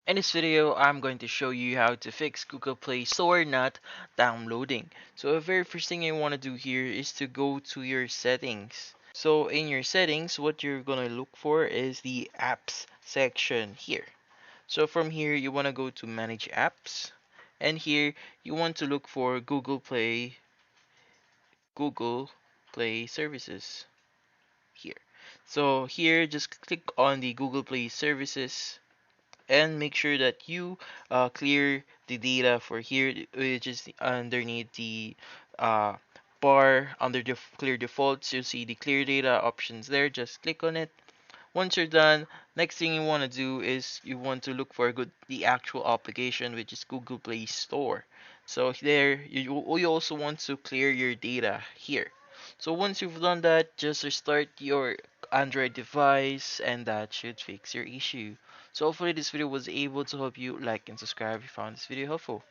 In this video, I'm going to show you how to fix Google Play Store not downloading. So the very first thing you want to do here is to go to your settings. So in your settings, what you're going to look for is the apps section here. So from here, you want to go to manage apps. And here, you want to look for Google Play services here. So here, just click on the Google Play services and make sure that you clear the data for here, which is underneath the uh, bar under the clear defaults. You'll see the clear data options there. Just click on it. Once you're done, next thing you want to do is you want to look for the actual application, which is Google Play Store. So there you also want to clear your data here. So once you've done that, just restart your Android device and that should fix your issue. So hopefully this video was able to help you. Like and subscribe if you found this video helpful.